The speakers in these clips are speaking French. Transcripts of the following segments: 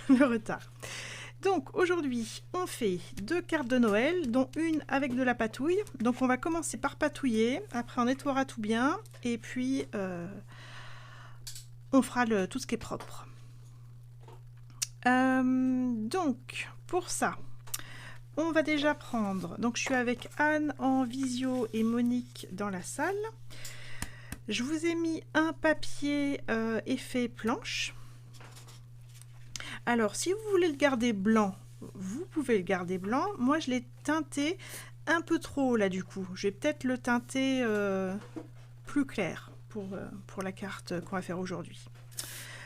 le retard. Donc aujourd'hui, on fait 2 cartes de Noël, dont une avec de la patouille. Donc on va commencer par patouiller, après on nettoiera tout bien, et puis on fera tout ce qui est propre. Donc pour ça, on va déjà prendre, donc je suis avec Anne en visio et Monique dans la salle. Je vous ai mis un papier effet planche. Alors, si vous voulez le garder blanc, vous pouvez le garder blanc. Moi, je l'ai teinté un peu trop là du coup. Je vais peut-être le teinter plus clair pour la carte qu'on va faire aujourd'hui.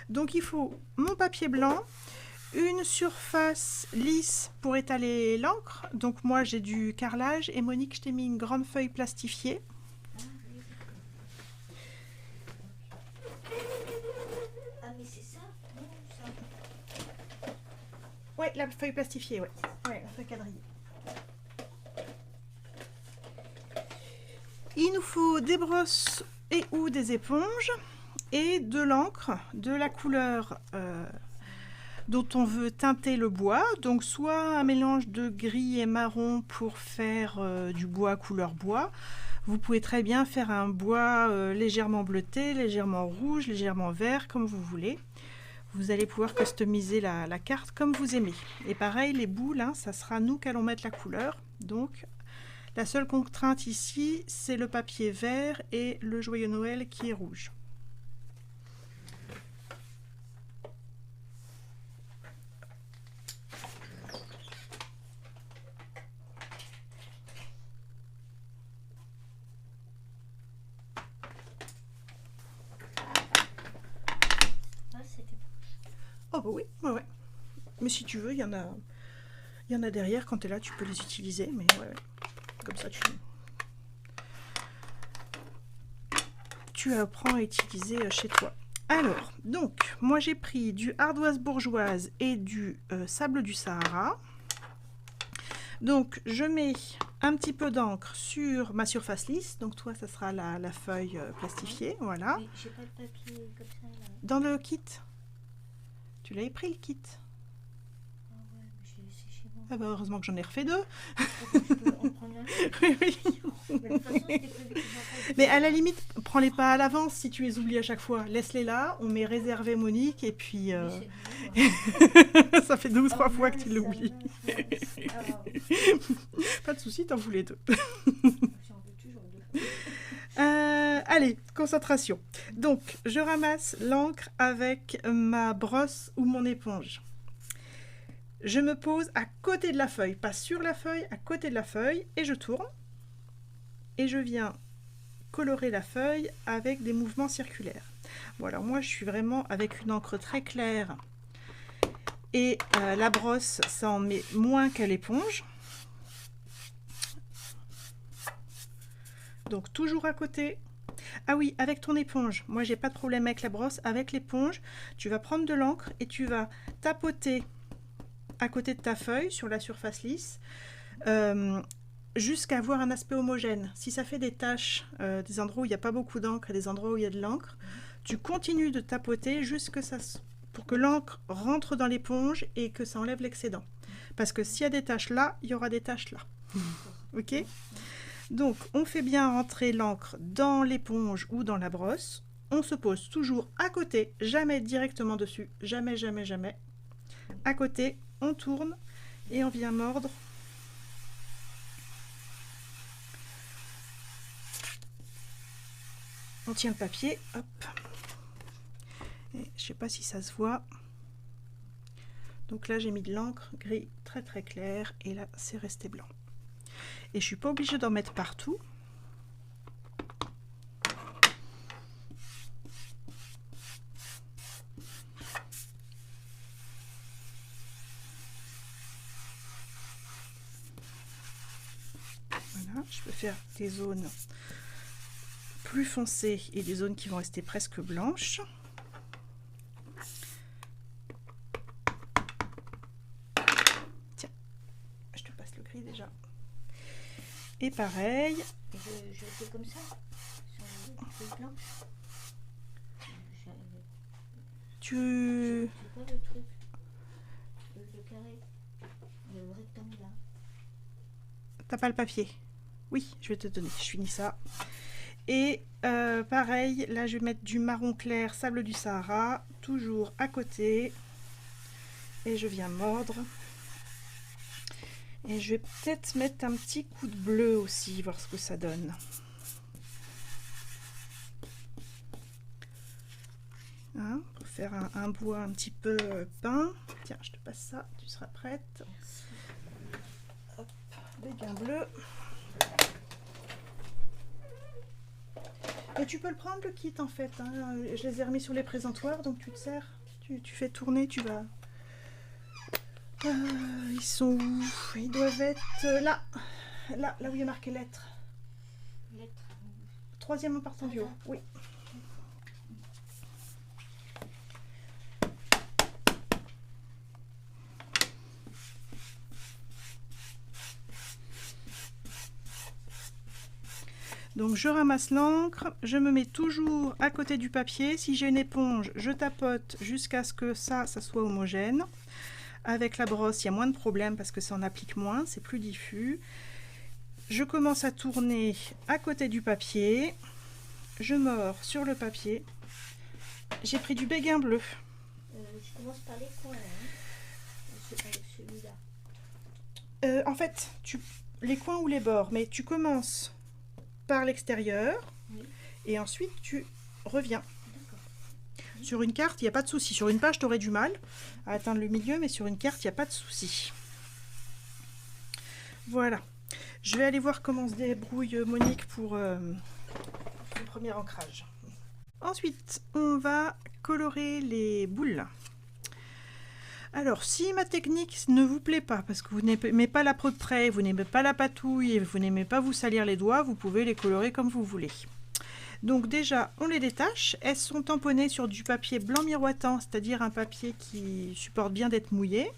Donc, il faut mon papier blanc, une surface lisse pour étaler l'encre. Donc, moi, j'ai du carrelage et Monique, je t'ai mis une grande feuille plastifiée. Ouais, la feuille plastifiée, ouais. Ouais, la feuille quadrillée. Il nous faut des brosses et ou des éponges et de l'encre de la couleur dont on veut teinter le bois. Donc soit un mélange de gris et marron pour faire du bois couleur bois. Vous pouvez très bien faire un bois légèrement bleuté, légèrement rouge, légèrement vert, comme vous voulez. Vous allez pouvoir customiser la carte comme vous aimez. Et pareil, les boules, hein, ça sera nous qui allons mettre la couleur. Donc, la seule contrainte ici, c'est le papier vert et le joyeux Noël qui est rouge. Oh bah oui, ouais, ouais. Mais si tu veux, il y en a derrière, quand tu es là, tu peux les utiliser. Mais ouais, comme ça, tu apprends à utiliser chez toi. Alors, donc, moi j'ai pris du ardoise bourgeoise et du sable du Sahara. Donc, je mets un petit peu d'encre sur ma surface lisse. Donc, toi, ça sera la feuille plastifiée. Voilà. Mais j'ai pas de papier comme ça là. Dans le kit. Tu l'avais pris le kit? Ah ouais, mais j'ai laissé chez moi. Ah bah heureusement que j'en ai refait 2. Je peux en prendre un. Oui, oui. Mais de toute façon, c'était prévu que j'en fasse. Mais à la limite, prends-les pas à l'avance si tu les oublies à chaque fois. Laisse-les là, on met réservé Monique et puis ça fait 2 ou 3 fois que tu l'oublies. Pas de souci, t'en voulais 2. J'en veux toujours 2. Allez, concentration. Donc, je ramasse l'encre avec ma brosse ou mon éponge. Je me pose à côté de la feuille, pas sur la feuille, à côté de la feuille, et je tourne. Et je viens colorer la feuille avec des mouvements circulaires. Bon, alors moi, je suis vraiment avec une encre très claire. Et la brosse, ça en met moins qu'à l'éponge. Donc, toujours à côté. Ah oui, avec ton éponge. Moi, j'ai pas de problème avec la brosse. Avec l'éponge, tu vas prendre de l'encre et tu vas tapoter à côté de ta feuille sur la surface lisse jusqu'à avoir un aspect homogène. Si ça fait des taches, des endroits où il n'y a pas beaucoup d'encre et des endroits où il y a de l'encre, tu continues de tapoter pour que l'encre rentre dans l'éponge et que ça enlève l'excédent. Parce que s'il y a des taches là, il y aura des taches là. Ok ? Donc, on fait bien rentrer l'encre dans l'éponge ou dans la brosse. On se pose toujours à côté, jamais directement dessus. Jamais, jamais, jamais. À côté, on tourne et on vient mordre. On tient le papier, hop. Et je sais pas si ça se voit. Donc là, j'ai mis de l'encre gris très très clair et là, c'est resté blanc. Et je suis pas obligée d'en mettre partout. Voilà, je peux faire des zones plus foncées et des zones qui vont rester presque blanches. Tiens, je te passe le gris déjà. Et pareil. Je fais comme ça, sur les feuilles blanches. Tu... C'est quoi le truc? T'as pas le papier? Oui, je vais te donner. Je finis ça. Et pareil, là je vais mettre du marron clair, sable du Sahara, toujours à côté. Et je viens mordre. Et je vais peut-être mettre un petit coup de bleu aussi, voir ce que ça donne. Hein, pour faire un bois un petit peu peint. Tiens, je te passe ça, tu seras prête. Hop, béguin bleu. Et tu peux le prendre le kit en fait. Hein. Je les ai remis sur les présentoirs, donc tu te sers. Tu fais tourner, tu vas. Ils sont où? Ils doivent être là. Là où il y a marqué lettres. Lettres. Troisième en partant du haut. Oui. Donc je ramasse l'encre, je me mets toujours à côté du papier. Si j'ai une éponge, je tapote jusqu'à ce que ça soit homogène. Avec la brosse, il y a moins de problèmes parce que ça en applique moins, c'est plus diffus. Je commence à tourner à côté du papier. Je mords sur le papier. J'ai pris du béguin bleu. Je commence par les coins. Hein. Celui-là. En fait, les coins ou les bords, mais tu commences par l'extérieur, oui. Et ensuite tu reviens. Sur une carte, il n'y a pas de souci. Sur une page, tu aurais du mal à atteindre le milieu, mais sur une carte, il n'y a pas de souci. Voilà. Je vais aller voir comment se débrouille Monique pour le premier ancrage. Ensuite, on va colorer les boules. Alors, si ma technique ne vous plaît pas, parce que vous n'aimez pas la peau de près, vous n'aimez pas la patouille et vous n'aimez pas vous salir les doigts, vous pouvez les colorer comme vous voulez. Donc déjà, on les détache. Elles sont tamponnées sur du papier blanc miroitant, c'est-à-dire un papier qui supporte bien d'être mouillé.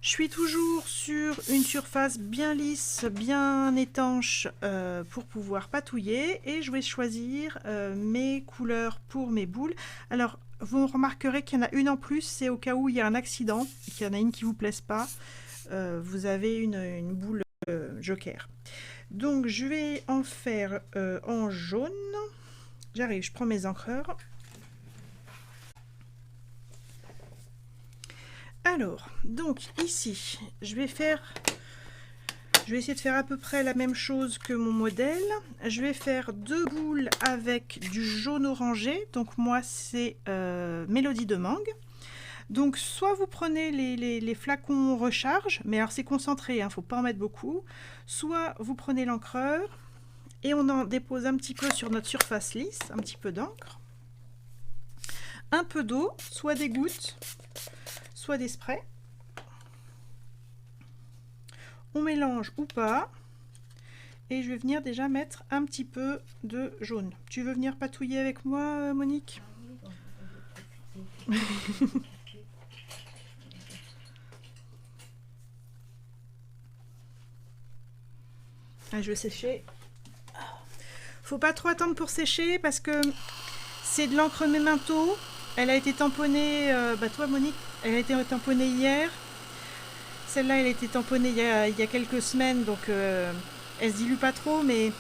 Je suis toujours sur une surface bien lisse, bien étanche pour pouvoir patouiller. Et je vais choisir mes couleurs pour mes boules. Alors, vous remarquerez qu'il y en a une en plus, c'est au cas où il y a un accident, qu'il y en a une qui ne vous plaise pas. Vous avez une boule joker. Donc, je vais en faire en jaune. J'arrive, je prends mes encreurs. Alors, donc ici, je vais essayer de faire à peu près la même chose que mon modèle. Je vais faire 2 boules avec du jaune orangé. Donc moi, c'est Mélodie de mangue. Donc soit vous prenez les flacons recharge, mais alors c'est concentré, il ne faut pas en mettre beaucoup. Soit vous prenez l'encreur et on en dépose un petit peu sur notre surface lisse, un petit peu d'encre. Un peu d'eau, soit des gouttes, soit des sprays. On mélange ou pas. Et je vais venir déjà mettre un petit peu de jaune. Tu veux venir patouiller avec moi, Monique? Je vais sécher. Faut pas trop attendre pour sécher parce que c'est de l'encre Memento. Elle a été tamponnée, toi Monique, elle a été tamponnée hier. Celle-là, elle a été tamponnée il y a quelques semaines, donc elle se dilue pas trop, mais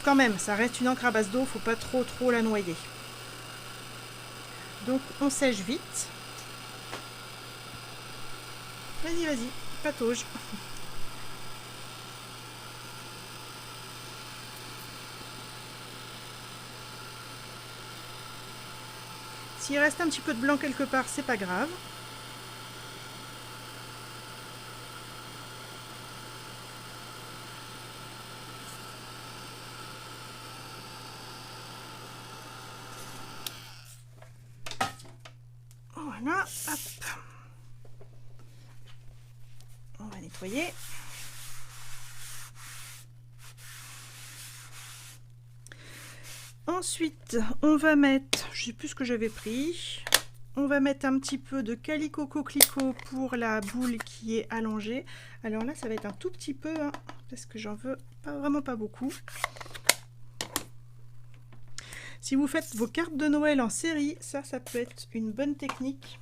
quand même, ça reste une encre à base d'eau, faut pas trop la noyer. Donc on sèche vite. Vas-y, patauge. S'il reste un petit peu de blanc quelque part, c'est pas grave. Voilà, hop. On va nettoyer. Ensuite, on va mettre, je sais plus ce que j'avais pris, on va mettre un petit peu de Calico Coquelicot pour la boule qui est allongée. Alors là, ça va être un tout petit peu, hein, parce que j'en veux vraiment pas beaucoup. Si vous faites vos cartes de Noël en série, ça peut être une bonne technique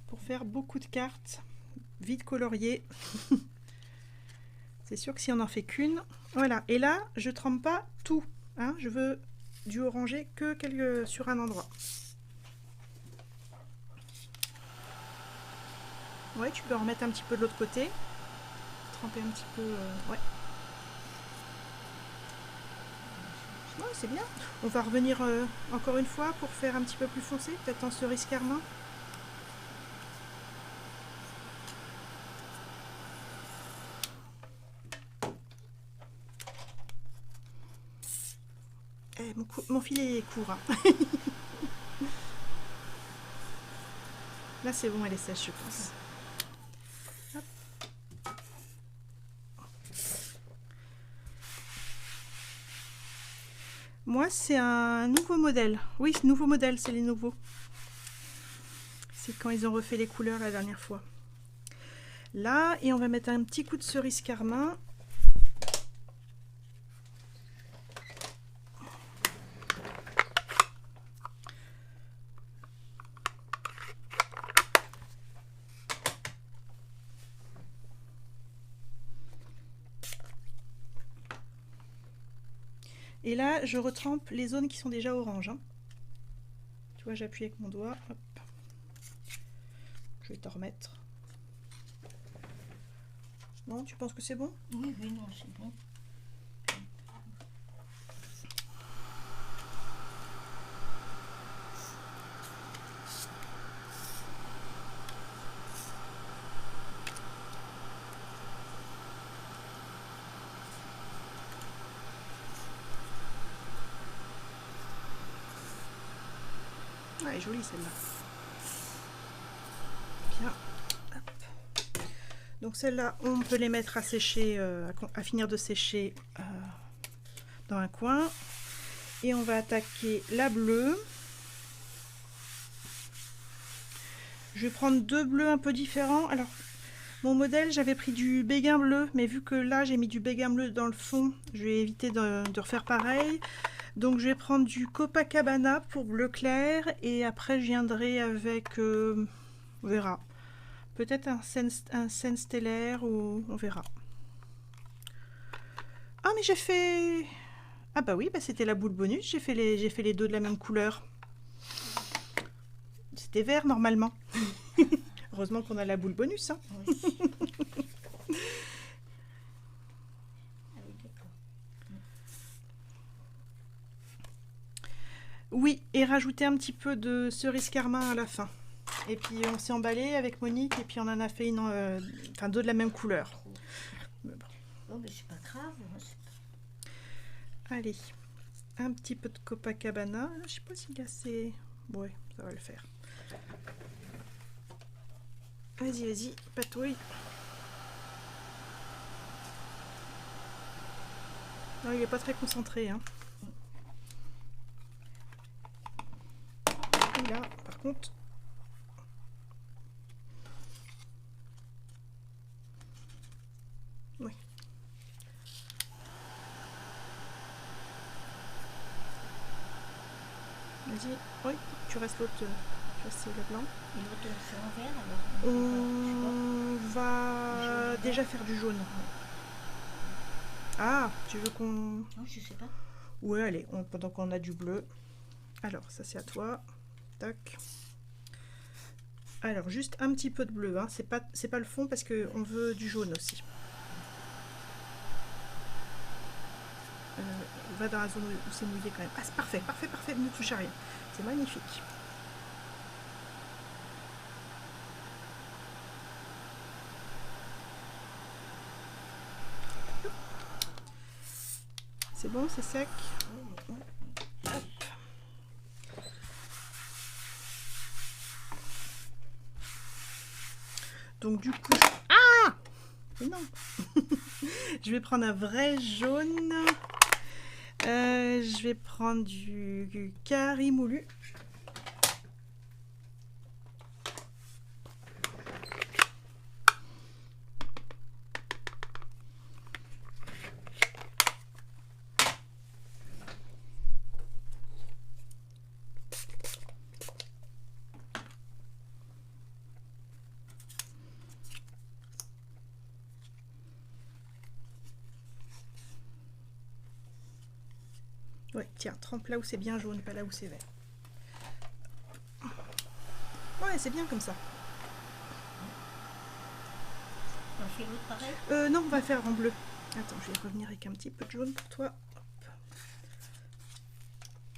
pour faire beaucoup de cartes vite coloriées. C'est sûr que si on n'en fait qu'une, voilà. Et là, je trempe pas tout, hein. Je veux du orangé que sur un endroit. Ouais, tu peux en remettre un petit peu de l'autre côté. Tremper un petit peu, ouais. Ouais, c'est bien. On va revenir encore une fois pour faire un petit peu plus foncé, peut-être en cerise carmin. Mon filet est court. Hein. Là, c'est bon, elle est sèche, je pense. Hop. Moi, c'est un nouveau modèle. Oui, ce nouveau modèle, c'est les nouveaux. C'est quand ils ont refait les couleurs la dernière fois. Là, et on va mettre un petit coup de cerise carmin. Et là, je retrempe les zones qui sont déjà oranges. Hein. Tu vois, j'appuie avec mon doigt. Hop. Je vais te remettre. Non, tu penses que c'est bon? Oui, oui, non, c'est bon. Ah, elle est jolie celle-là. Bien. Hop. Donc celle-là, on peut les mettre à sécher, à finir de sécher dans un coin. Et on va attaquer la bleue. Je vais prendre deux bleus un peu différents. Alors, mon modèle, j'avais pris du béguin bleu, mais vu que là, j'ai mis du béguin bleu dans le fond, je vais éviter de refaire pareil. Donc, je vais prendre du Copacabana pour bleu clair, et après, je viendrai avec, on verra, peut-être un scène stellaire, ou on verra. Ah, mais j'ai fait... Ah bah oui, bah c'était la boule bonus, j'ai fait les deux de la même couleur. C'était vert normalement. Heureusement qu'on a la boule bonus. Hein. Oui. Ah oui, d'accord. Oui, et rajouter un petit peu de cerise carmin à la fin. Et puis on s'est emballé avec Monique et puis on en a fait deux de la même couleur. Bon, mais c'est pas grave. Hein, Allez, un petit peu de Copacabana. Je sais pas s'il y a assez... Ouais, ça va le faire. Vas-y, vas-y, patouille. Non, il est pas très concentré. Hein. Et là, par contre... Oui. Vas-y. Oui, tu restes l'autre. Tu restes le blanc. Et l'autre, on le fait en vert alors? On va déjà faire du jaune. Ah, tu veux qu'on... Non, je sais pas. Ouais, allez, pendant qu'on a du bleu. Alors, ça c'est à toi. Tac. Alors, juste un petit peu de bleu. Hein. C'est pas le fond parce qu'on veut du jaune aussi. Va dans la zone où c'est mouillé quand même. Ah, c'est parfait, parfait, parfait. Ne touche à rien. C'est magnifique. C'est bon, c'est sec. Hop. Donc du coup... Ah! Mais non. Je vais prendre un vrai jaune. Je vais prendre du Cari moulu. Ouais, tiens, trempe là où c'est bien jaune, pas là où c'est vert. Ouais, c'est bien comme ça. On fait l'autre pareil? Non, on va faire en bleu. Attends, je vais revenir avec un petit peu de jaune pour toi. Hop.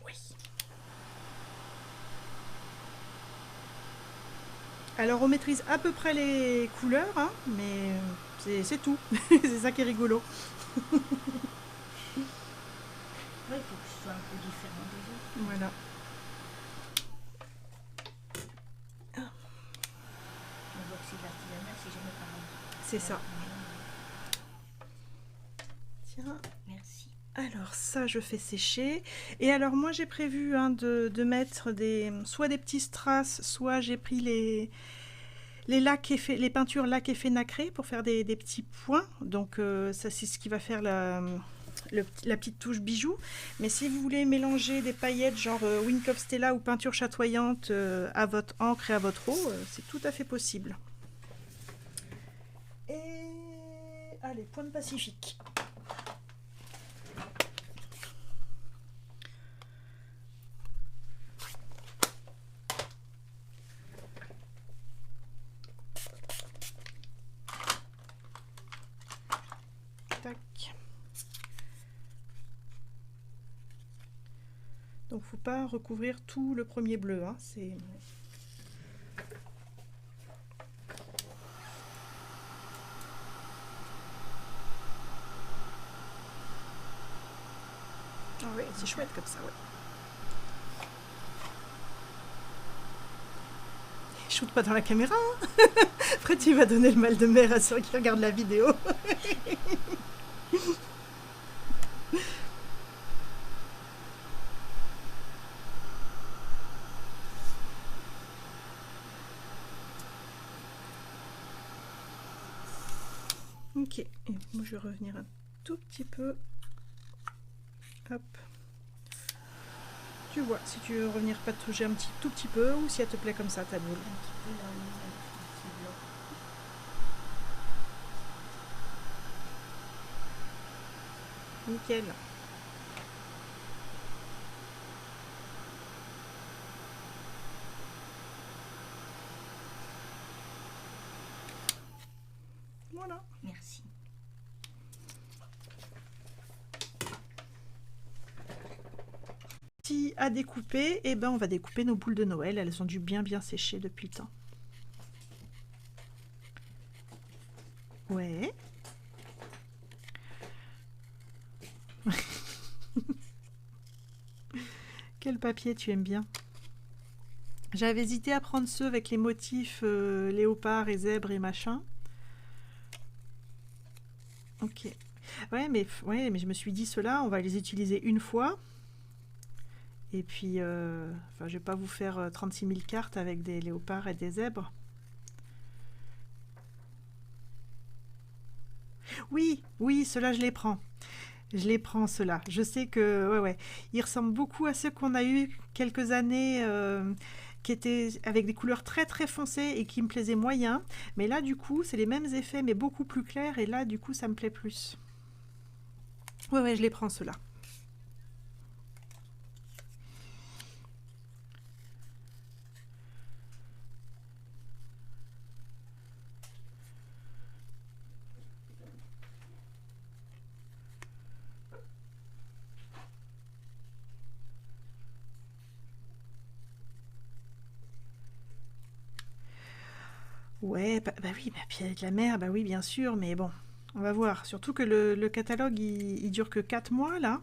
Oui. Alors, on maîtrise à peu près les couleurs, hein, mais c'est tout. C'est ça qui est rigolo. Oui, il faut que ce soit un peu différent des autres. Voilà. On voit que c'est de l'artisanat, c'est jamais pareil. C'est ça. Tiens. Merci. Alors ça, je fais sécher. Et alors moi, j'ai prévu hein, de mettre soit des petits strass, soit j'ai pris les peintures lac effet nacré pour faire des petits points. Donc ça, c'est ce qui va faire la petite touche bijou. Mais si vous voulez mélanger des paillettes genre Wink of Stella ou peinture chatoyante à votre encre et à votre eau, c'est tout à fait possible. Et allez, point de Pacifique. Donc faut pas recouvrir tout le premier bleu, hein, c'est... Ah ouais, c'est chouette comme ça, ouais. Shoot pas dans la caméra, hein. Après tu vas donner le mal de mer à ceux qui regardent la vidéo. Ok, et moi je vais revenir un tout petit peu. Hop. Tu vois, si tu veux revenir patauger un tout petit peu, ou si elle te plaît comme ça, ta boule. Un petit peu là où c'est blanc. Nickel. Voilà. Merci. Si à découper, eh ben on va découper nos boules de Noël. Elles ont dû bien sécher depuis le temps. Ouais. Quel papier tu aimes bien? J'avais hésité à prendre ceux avec les motifs léopard et zèbre et machin. Ok. Ouais, mais je me suis dit, ceux-là, on va les utiliser une fois. Et puis, je vais pas vous faire 36 000 cartes avec des léopards et des zèbres. Oui, ceux-là, je les prends. Je les prends, ceux-là. Je sais que, ouais. Ils ressemblent beaucoup à ceux qu'on a eu quelques années, qui étaient avec des couleurs très foncées et qui me plaisaient moyen. Mais là, du coup, c'est les mêmes effets, mais beaucoup plus clairs. Et là, du coup, ça me plaît plus. Ouais, je les prends, ceux-là. Ouais, bah oui, puis avec la mer, bah oui, bien sûr, mais bon, on va voir. Surtout que le catalogue, il dure que 4 mois, là.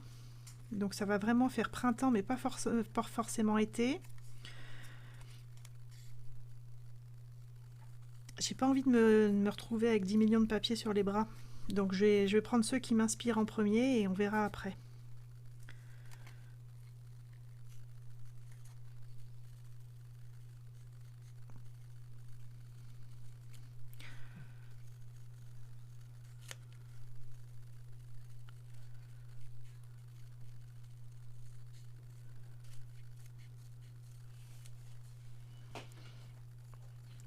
Donc ça va vraiment faire printemps, mais pas forcément été. J'ai pas envie de me retrouver avec 10 millions de papiers sur les bras. Donc je vais prendre ceux qui m'inspirent en premier et on verra après.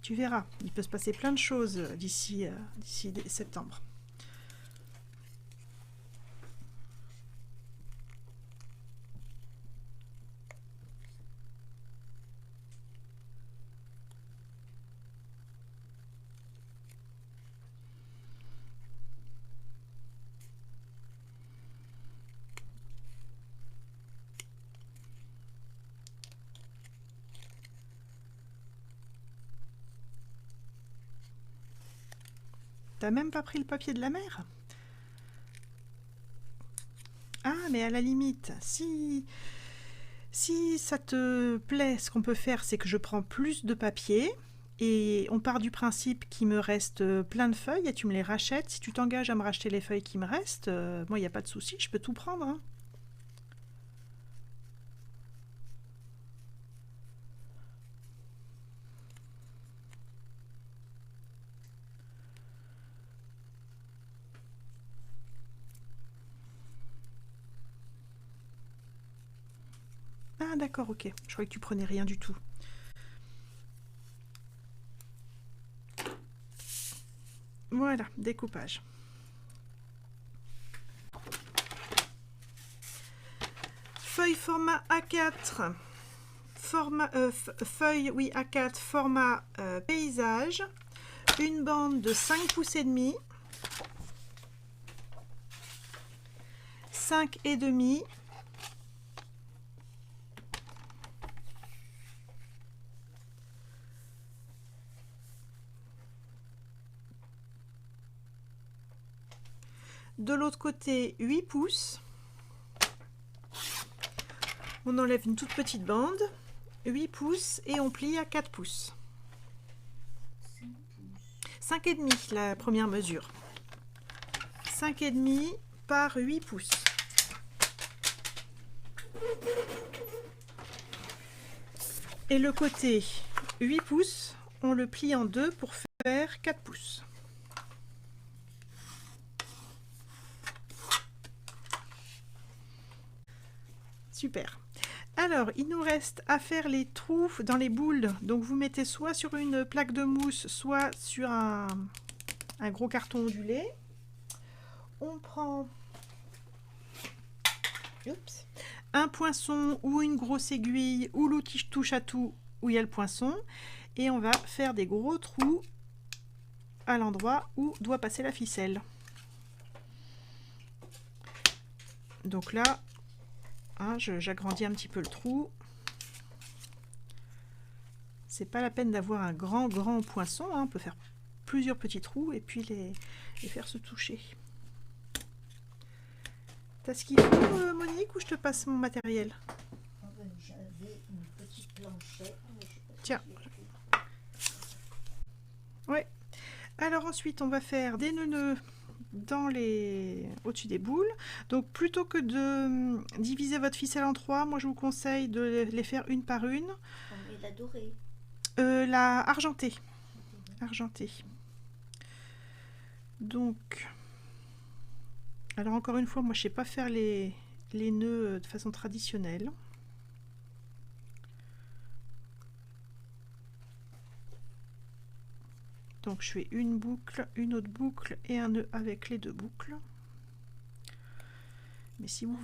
Tu verras, il peut se passer plein de choses d'ici septembre. T'as même pas pris le papier de la mer? Ah, mais à la limite, si ça te plaît, ce qu'on peut faire, c'est que je prends plus de papier et on part du principe qu'il me reste plein de feuilles et tu me les rachètes. Si tu t'engages à me racheter les feuilles qui me restent, moi, il n'y a pas de souci, je peux tout prendre, hein. Ah d'accord, ok. Je croyais que tu prenais rien du tout. Voilà, découpage. Feuille format A4. Feuille, oui, A4, format paysage. Une bande de 5 pouces et demi. 5 et demi. De l'autre côté, 8 pouces. On enlève une toute petite bande, 8 pouces, et on plie à 4 pouces. 5 et demi, la première mesure. 5 et demi par 8 pouces. Et le côté 8 pouces, on le plie en deux pour faire 4 pouces. Super. Alors, il nous reste à faire les trous dans les boules. Donc, vous mettez soit sur une plaque de mousse, soit sur un gros carton ondulé. On prend un poinçon ou une grosse aiguille ou l'outil touche à tout où il y a le poinçon. Et on va faire des gros trous à l'endroit où doit passer la ficelle. Donc là, hein, j'agrandis un petit peu le trou. C'est pas la peine d'avoir un grand poinçon, hein. On peut faire plusieurs petits trous et puis les faire se toucher. T'as ce qu'il faut, Monique, ou je te passe mon matériel? J'avais une petite planchette. Tiens. Ouais. Alors ensuite, on va faire des nœuds dans au-dessus des boules. Donc plutôt que de diviser votre ficelle en trois, moi je vous conseille de les faire une par une. Et la dorée? La argentée. Argentée. Donc, alors encore une fois, moi je sais pas faire les nœuds de façon traditionnelle. Donc je fais une boucle, une autre boucle et un nœud avec les deux boucles. Mais si vous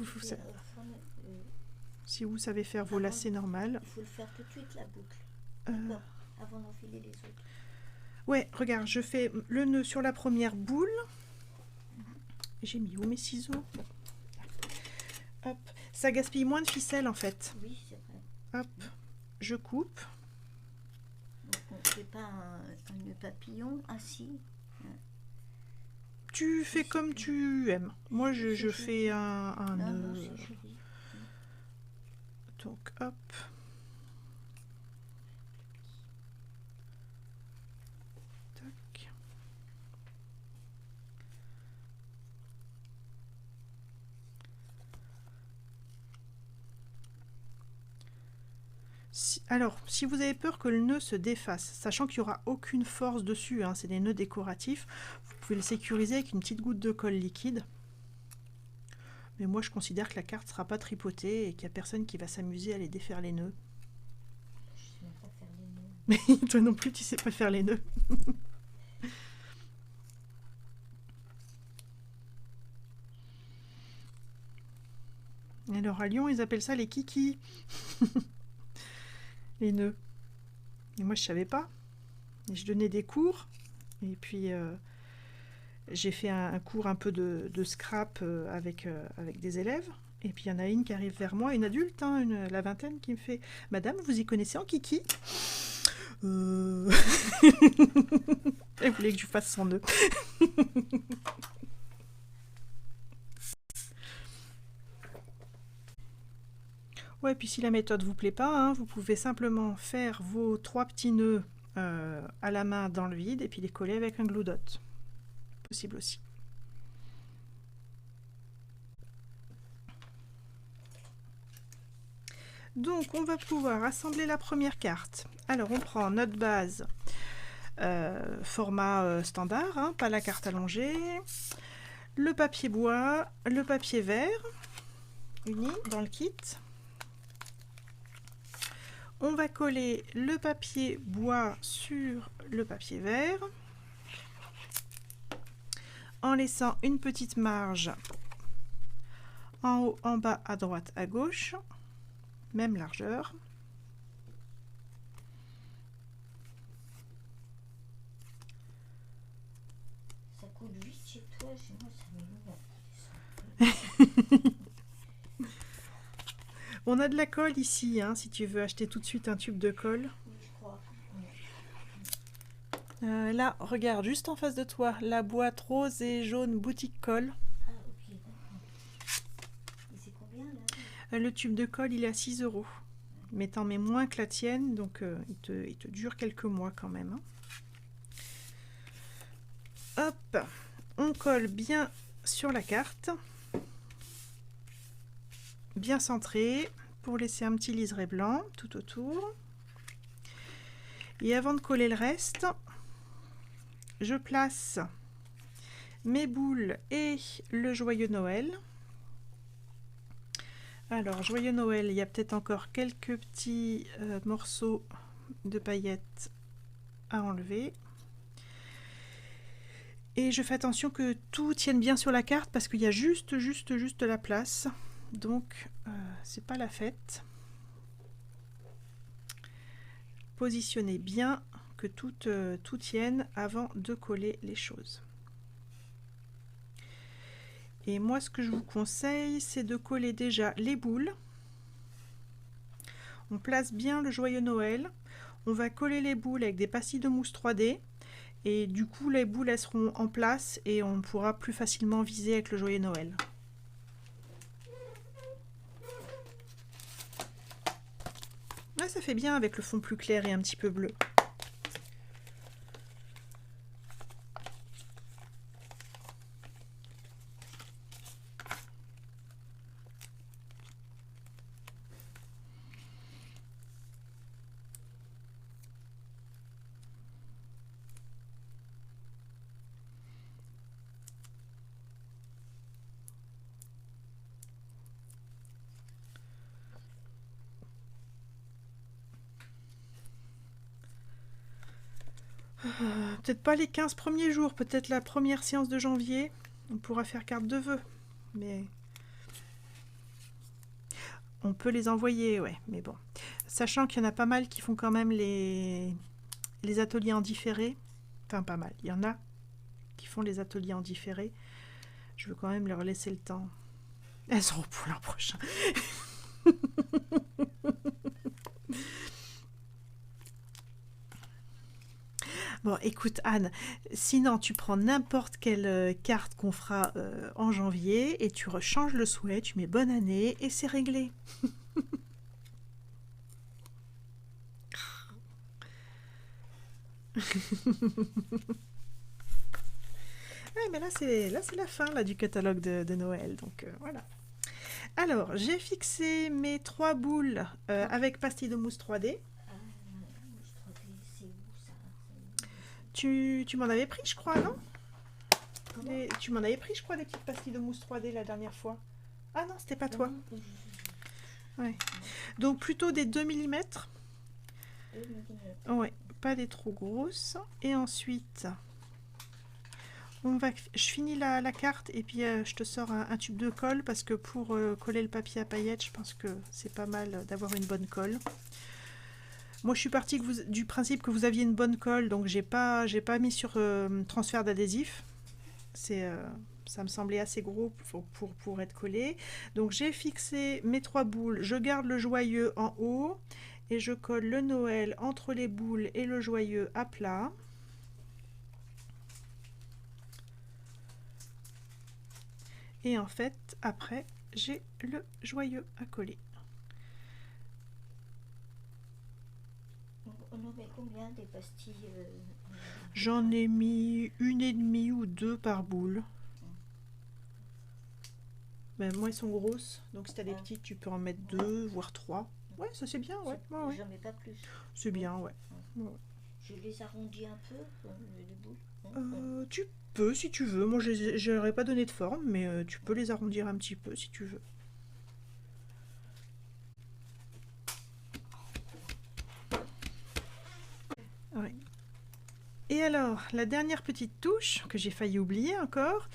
savez faire vos lacets normales. Il faut le faire tout de suite la boucle. D'accord, avant d'enfiler les autres. Ouais, regarde, je fais le nœud sur la première boule. J'ai mis où mes ciseaux? Hop, ça gaspille moins de ficelle en fait. Oui, c'est vrai. Hop, je coupe. Donc on ne fait pas un nœud papillon ainsi. Tu fais comme tu aimes. Moi, je fais un nœud. Donc, hop. Tac. Alors, si vous avez peur que le nœud se défasse, sachant qu'il n'y aura aucune force dessus, hein, c'est des nœuds décoratifs, vous pouvez le sécuriser avec une petite goutte de colle liquide. Mais moi, je considère que la carte ne sera pas tripotée et qu'il n'y a personne qui va s'amuser à aller défaire les nœuds. Je sais même pas faire les nœuds. Mais toi non plus, tu sais pas faire les nœuds. Alors, à Lyon, ils appellent ça les kikis. Les nœuds. Et moi, je savais pas. Et je donnais des cours. Et puis, j'ai fait un cours un peu de scrap avec des élèves. Et puis, il y en a une qui arrive vers moi, une adulte, hein, la vingtaine, qui me fait « Madame, vous y connaissez en kiki ?» Elle voulait que je fasse son nœud. Ouais, puis si la méthode vous plaît pas, hein, vous pouvez simplement faire vos 3 petits nœuds à la main dans le vide et puis les coller avec un glue dot. Possible aussi. Donc on va pouvoir assembler la première carte. Alors on prend notre base format standard, hein, pas la carte allongée, le papier bois, le papier vert uni dans le kit. On va coller le papier bois sur le papier vert en laissant une petite marge en haut, en bas, à droite, à gauche, même largeur. Ça coule juste chez toi, chez moi ça m'énerve. On a de la colle ici, hein, si tu veux acheter tout de suite un tube de colle. Oui, je crois. Là, regarde, juste en face de toi, la boîte rose et jaune boutique colle. Ah, ok, d'accord. Et c'est combien là? Le tube de colle, il est à 6 €. Mais t'en mets moins que la tienne, donc il te dure quelques mois quand même. Hein. Hop, on colle bien sur la carte. Bien centré pour laisser un petit liseré blanc tout autour. Et avant de coller le reste, je place mes boules et le joyeux Noël. Alors, joyeux Noël, il y a peut-être encore quelques petits morceaux de paillettes à enlever. Et je fais attention que tout tienne bien sur la carte parce qu'il y a juste la place. Donc, c'est pas la fête. Positionnez bien, que tout tienne avant de coller les choses. Et moi, ce que je vous conseille, c'est de coller déjà les boules. On place bien le joyeux Noël. On va coller les boules avec des pastilles de mousse 3D. Et du coup, les boules elles seront en place et on pourra plus facilement viser avec le joyeux Noël. Là, ça fait bien avec le fond plus clair et un petit peu bleu. Peut-être pas les 15 premiers jours, peut-être la première séance de janvier. On pourra faire carte de vœux. Mais on peut les envoyer, ouais. Mais bon. Sachant qu'il y en a pas mal qui font quand même les ateliers en différé. Enfin, pas mal. Il y en a qui font les ateliers en différé. Je veux quand même leur laisser le temps. Elles seront pour l'an prochain. Bon, écoute Anne, sinon tu prends n'importe quelle carte qu'on fera en janvier et tu rechanges le souhait, tu mets bonne année et c'est réglé. Ouais, mais là c'est la fin là, du catalogue de Noël, donc voilà. Alors, j'ai fixé mes 3 boules avec pastilles de mousse 3D. C'est où ça? Tu m'en avais pris, je crois, non? Tu m'en avais pris, je crois, des petites pastilles de mousse 3D la dernière fois. Ah non, c'était pas toi. Ouais. Donc plutôt des 2 mm. Ouais, pas des trop grosses. Et ensuite, je finis la carte et puis je te sors un tube de colle parce que pour coller le papier à paillettes, je pense que c'est pas mal d'avoir une bonne colle. Moi, je suis partie du principe que vous aviez une bonne colle, donc j'ai pas mis sur transfert d'adhésif. Ça me semblait assez gros pour être collé. Donc j'ai fixé mes 3 boules. Je garde le joyeux en haut et je colle le Noël entre les boules et le joyeux à plat. Et en fait, après, j'ai le joyeux à coller. On en met combien des pastilles J'en ai mis 1,5 ou 2 par boule. Ben, moi, elles sont grosses, donc si tu as des petites, tu peux en mettre 2, voire 3. Ouais, ça c'est bien, ouais. Ouais. J'en mets pas plus. C'est bien, ouais. Je les arrondis un peu, les boules. Tu peux si tu veux. Moi, je n'aurais pas donné de forme, mais tu peux les arrondir un petit peu si tu veux. Ouais. Et alors, la dernière petite touche que j'ai failli oublier encore,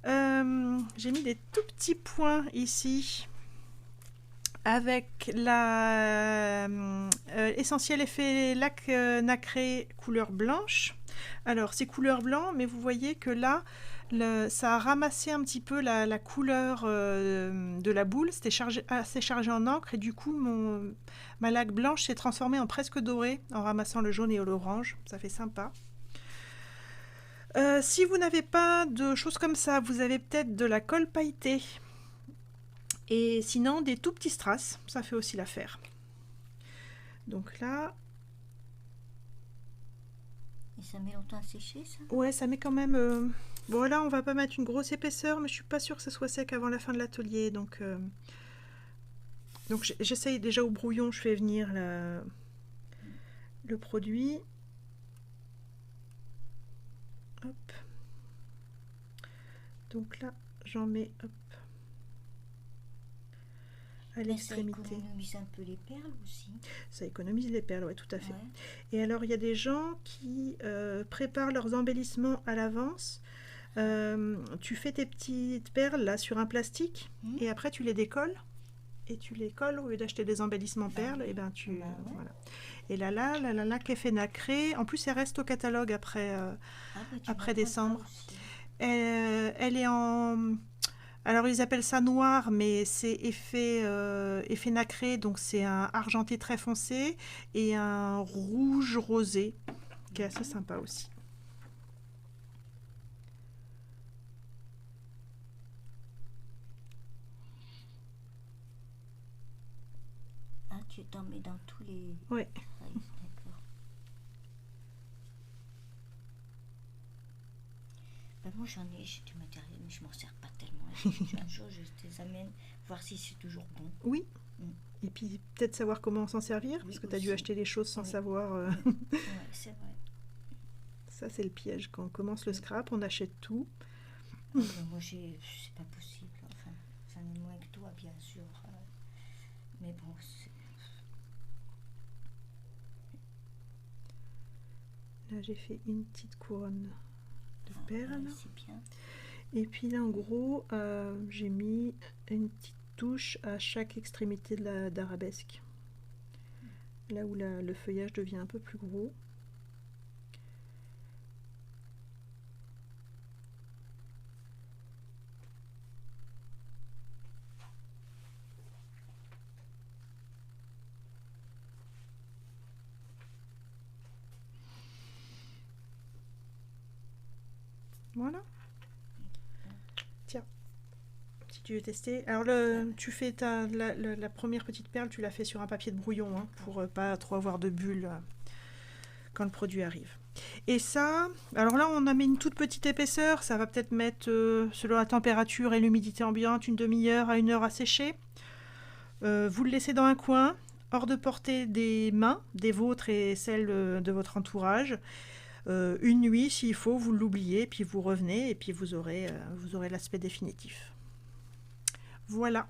j'ai mis des tout petits points ici avec la essentiel effet lac nacré couleur blanche. Alors c'est couleur blanc, mais vous voyez que là ça a ramassé un petit peu la couleur de la boule. C'était assez chargé en encre et du coup ma laque blanche s'est transformée en presque dorée en ramassant le jaune et l'orange. Ça fait sympa. Si vous n'avez pas de choses comme ça, vous avez peut-être de la colle pailletée. Et sinon, des tout petits strass, ça fait aussi l'affaire. Donc là... Et ça met longtemps à sécher, ça? Ouais, ça met quand même... Bon, là, on va pas mettre une grosse épaisseur, mais je suis pas sûre que ce soit sec avant la fin de l'atelier. Donc j'essaye déjà au brouillon, je fais venir le produit. Hop. Donc là, j'en mets... Hop. À l'extrémité. Ça économise un peu les perles aussi. Ça économise les perles, oui, tout à fait. Ouais. Et alors, il y a des gens qui préparent leurs embellissements à l'avance. Tu fais tes petites perles là sur un plastique et après tu les décolles et tu les colles au lieu d'acheter des embellissements perles. Et ben tu voilà. Et la laque effet nacré. En plus, elle reste au catalogue après décembre. Elle est en alors ils appellent ça noir, mais c'est effet nacré, donc c'est un argenté très foncé et un rouge rosé, qui est assez sympa aussi. Ah, tu t'en mets dans tous les... Ouais. D'accord. Ben moi j'ai du matériel, mais je m'en sers pas tellement. Un jour je te les amène, voir si c'est toujours bon. Oui. Et puis peut-être savoir comment s'en servir, parce que tu as dû acheter les choses sans savoir. Ouais, c'est vrai. Ça c'est le piège, quand on commence le scrap, on achète tout. Ah, ben moi c'est pas possible, enfin, j'en ai moins que toi bien sûr. Mais bon, Là j'ai fait une petite couronne de perles. Ouais, c'est bien. Et puis là en gros, j'ai mis une petite touche à chaque extrémité d'arabesque. Là où le feuillage devient un peu plus gros. Voilà. Tiens, si tu veux tester. Alors tu fais la première petite perle, tu la fais sur un papier de brouillon, hein, pour pas trop avoir de bulles quand le produit arrive. Et ça, alors là on a mis une toute petite épaisseur, ça va peut-être mettre selon la température et l'humidité ambiante une demi-heure à 1 heure à sécher. Vous le laissez dans un coin, hors de portée des mains, des vôtres et celles de votre entourage. Une nuit s'il faut, vous l'oubliez, puis vous revenez et puis vous aurez l'aspect définitif. Voilà.